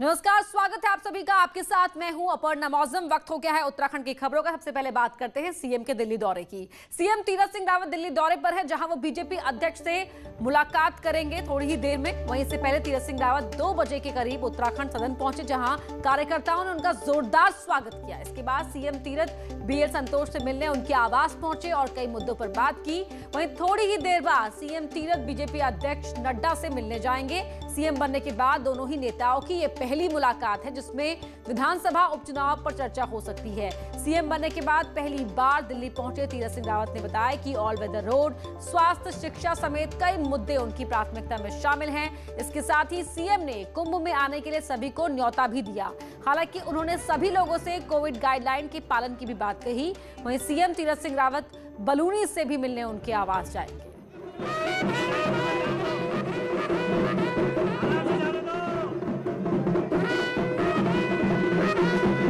नमस्कार, स्वागत है आप सभी का। आपके साथ मैं हूं अपर्णा मौसम। वक्त हो गया है उत्तराखंड की खबरों का। सबसे पहले बात करते हैं सीएम के दिल्ली दौरे की। सीएम तीरथ सिंह रावत दिल्ली दौरे पर है, जहां वो बीजेपी अध्यक्ष से मुलाकात करेंगे थोड़ी ही देर में। वहीं से पहले तीरथ सिंह रावत 2 बजे के करीब उत्तराखंड सदन पहुंचे, जहां कार्यकर्ताओं ने उनका जोरदार स्वागत किया। इसके बाद सीएम तीरथ बीएल संतोष से मिलने उनके आवास पहुंचे और कई मुद्दों पर बात की। वहीं थोड़ी ही देर बाद सीएम तीरथ बीजेपी अध्यक्ष नड्डा से मिलने जाएंगे। सीएम बनने के बाद दोनों ही नेताओं की ये पहली मुलाकात है, जिसमें विधानसभा उपचुनाव पर चर्चा हो सकती है। सीएम बनने के बाद पहली बार दिल्ली पहुंचे तीरथ सिंह रावत ने बताया कि ऑल वेदर रोड, स्वास्थ्य, शिक्षा समेत कई मुद्दे उनकी प्राथमिकता में शामिल हैं। इसके साथ ही सीएम ने कुंभ में आने के लिए सभी को न्योता भी दिया। हालांकि उन्होंने सभी लोगों से कोविड गाइडलाइन के पालन की भी बात कही। वहीं सीएम तीरथ सिंह रावत बलूनी से भी मिलने उनके आवास जाएंगे।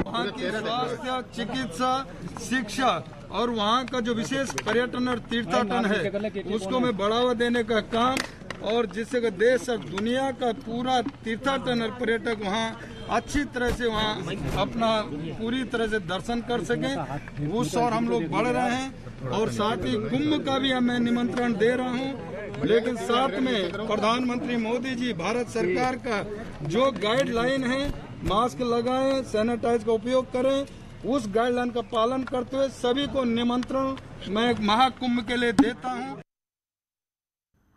वहाँ की स्वास्थ्य, चिकित्सा, शिक्षा और वहाँ का जो विशेष पर्यटन और तीर्थाटन है उसको मैं बढ़ावा देने का काम, और जिससे कि देश और दुनिया का पूरा तीर्थाटन और पर्यटक वहाँ अच्छी तरह से वहाँ अपना पूरी तरह से दर्शन कर सकें, उस और हम लोग बढ़ रहे हैं। और साथ ही कुंभ का भी मैं निमंत्रण दे रहा हूँ, लेकिन साथ में प्रधानमंत्री मोदी जी, भारत सरकार का जो गाइडलाइन है, मास्क लगाएं, सैनिटाइज का उपयोग करें, उस गाइडलाइन का पालन करते हुए सभी को निमंत्रण मैं महाकुंभ के लिए देता हूं।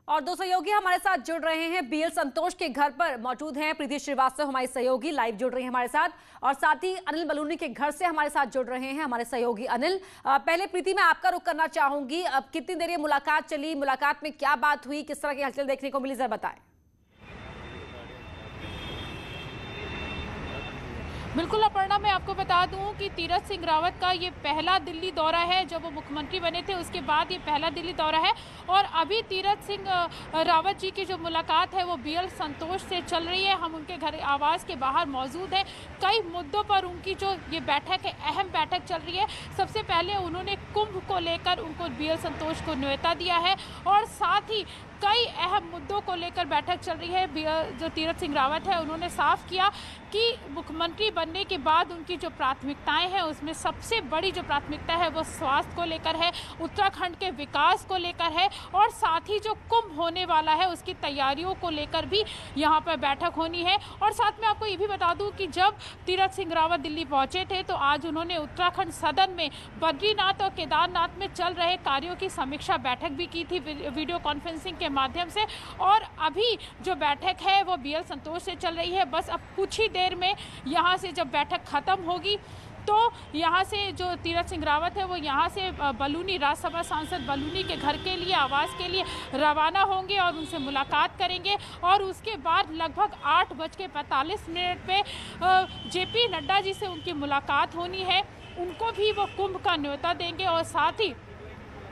और दो सहयोगी हमारे साथ जुड़ रहे हैं। बीएल संतोष के घर पर मौजूद हैं प्रीति श्रीवास्तव, हमारी सहयोगी लाइव जुड़ रही है हमारे साथ, और साथ ही अनिल बलूनी के घर से हमारे साथ जुड़ रहे हैं हमारे सहयोगी अनिल। पहले प्रीति, मैं आपका रुख करना चाहूंगी। अब कितनी देर ये मुलाकात चली, मुलाकात में क्या बात हुई, किस तरह की हलचल देखने को मिली, जरा बताएं। बिल्कुल अपर्णा, मैं आपको बता दूं कि तीरथ सिंह रावत का ये पहला दिल्ली दौरा है। जब वो मुख्यमंत्री बने थे उसके बाद ये पहला दिल्ली दौरा है, और अभी तीरथ सिंह रावत जी की जो मुलाकात है वो बीएल संतोष से चल रही है। हम उनके घर आवास के बाहर मौजूद हैं। कई मुद्दों पर उनकी जो ये बैठक है, अहम बैठक चल रही है। सबसे पहले उन्होंने कुंभ को लेकर उनको बीएल संतोष को न्योता दिया है, और साथ ही कई अहम मुद्दों को लेकर बैठक चल रही है। जो तीरथ सिंह रावत है उन्होंने साफ किया कि मुख्यमंत्री बनने के बाद उनकी जो प्राथमिकताएं हैं उसमें सबसे बड़ी जो प्राथमिकता है वो स्वास्थ्य को लेकर है, उत्तराखंड के विकास को लेकर है, और साथ ही जो कुंभ होने वाला है उसकी तैयारियों को लेकर भी यहाँ पर बैठक होनी है। और साथ में आपको ये भी बता दूँ कि जब तीरथ सिंह रावत दिल्ली पहुँचे थे तो आज उन्होंने उत्तराखंड सदन में बद्रीनाथ और केदारनाथ में चल रहे कार्यों की समीक्षा बैठक भी की थी वीडियो कॉन्फ्रेंसिंग के माध्यम से। और अभी जो बैठक है वो बीएल संतोष से चल रही है। बस अब कुछ ही देर में यहाँ से जब बैठक खत्म होगी तो यहाँ से जो तीरथ सिंह रावत है वो यहाँ से बलूनी, राज्यसभा सांसद बलूनी के घर के लिए, आवास के लिए रवाना होंगे और उनसे मुलाकात करेंगे। और उसके बाद लगभग 8:45 पे जेपी नड्डा जी से उनकी मुलाकात होनी है। उनको भी वो कुंभ का न्योता देंगे, और साथ ही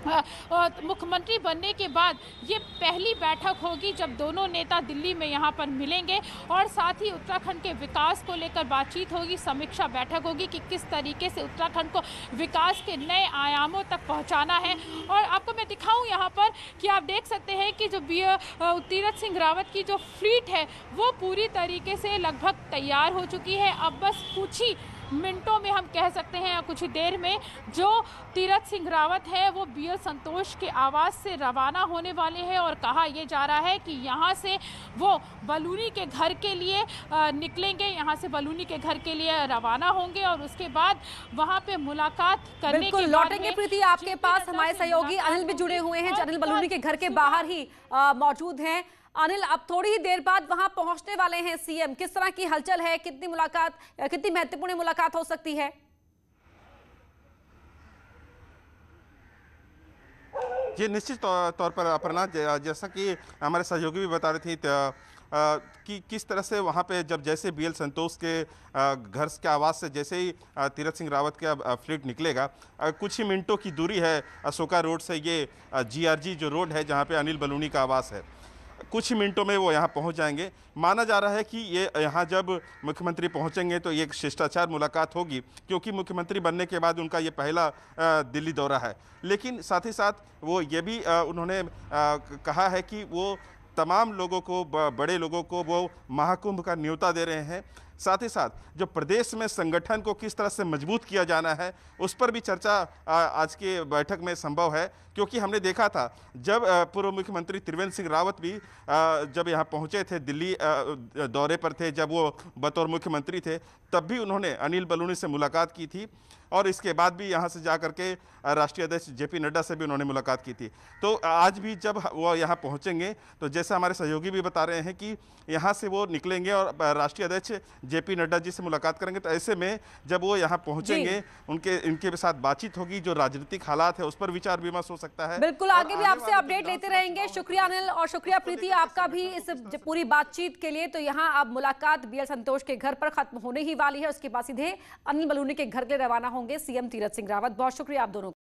मुख्यमंत्री बनने के बाद ये पहली बैठक होगी जब दोनों नेता दिल्ली में यहाँ पर मिलेंगे, और साथ ही उत्तराखंड के विकास को लेकर बातचीत होगी, समीक्षा बैठक होगी कि किस तरीके से उत्तराखंड को विकास के नए आयामों तक पहुँचाना है। और आपको मैं दिखाऊं यहाँ पर कि आप देख सकते हैं कि जो तीरथ सिंह रावत की जो फ्लीट है वो पूरी तरीके से लगभग तैयार हो चुकी है। अब बस कुछ ही मिनटों में, हम कह सकते हैं कुछ ही देर में, जो तीरथ सिंह रावत है वो बीएल संतोष के आवास से रवाना होने वाले हैं। और कहा यह जा रहा है कि यहाँ से वो बलूनी के घर के लिए निकलेंगे, यहाँ से बलूनी के घर के लिए रवाना होंगे, और उसके बाद वहाँ पे मुलाकात करने के बाद लौटेंगे। प्रीति, आपके पास हमारे सहयोगी अनिल भी जुड़े हुए हैं, अनिल बलूनी के घर के बाहर ही मौजूद हैं। अनिल, अब थोड़ी ही देर बाद वहां पहुंचने वाले हैं सीएम। किस तरह की हलचल है, कितनी महत्वपूर्ण मुलाकात हो सकती है? जी, निश्चित तौर पर अपर्णा, जैसा कि हमारे सहयोगी भी बता रहे थे कि किस तरह से वहाँ पे जैसे बीएल संतोष के घर के आवास से जैसे ही तीरथ सिंह रावत का फ्लीट निकलेगा, कुछ ही मिनटों की दूरी है अशोका रोड से ये जीआरजी जो रोड है जहाँ पे अनिल बलूनी का आवास है, कुछ ही मिनटों में वो यहाँ पहुँच जाएंगे। माना जा रहा है कि ये यहाँ जब मुख्यमंत्री पहुँचेंगे तो ये एक शिष्टाचार मुलाकात होगी, क्योंकि मुख्यमंत्री बनने के बाद उनका ये पहला दिल्ली दौरा है। लेकिन साथ ही साथ वो ये भी उन्होंने कहा है कि वो तमाम लोगों को, बड़े लोगों को वो महाकुंभ का न्योता दे रहे हैं। साथ ही साथ जो प्रदेश में संगठन को किस तरह से मजबूत किया जाना है उस पर भी चर्चा आज के बैठक में संभव है, क्योंकि हमने देखा था जब पूर्व मुख्यमंत्री त्रिवेंद्र सिंह रावत भी जब यहाँ पहुँचे थे, दिल्ली दौरे पर थे, जब वो बतौर मुख्यमंत्री थे, तब भी उन्होंने अनिल बलूनी से मुलाकात की थी और इसके बाद भी यहाँ से जा करके राष्ट्रीय अध्यक्ष जेपी नड्डा से भी उन्होंने मुलाकात की थी। तो आज भी जब वो यहाँ पहुँचेंगे तो जैसे हमारे सहयोगी भी बता रहे हैं कि यहाँ से वो निकलेंगे और राष्ट्रीय अध्यक्ष जेपी नड्डा जी से मुलाकात करेंगे। तो ऐसे में जब वो यहाँ पहुँचेंगे इनके साथ बातचीत होगी, जो राजनीतिक हालात है उस पर विचार विमर्श हो सकता है। बिल्कुल, आगे भी आपसे अपडेट लेते रहेंगे। शुक्रिया अनिल और शुक्रिया प्रीति आपका भी इस पूरी बातचीत के लिए। तो यहाँ अब मुलाकात बीएल संतोष के घर पर खत्म होने ही वाली है, उसके बाद सीधे अनिल बलूनी के घर के लिए रवाना होंगे सीएम तीरथ सिंह रावत। बहुत शुक्रिया आप दोनों।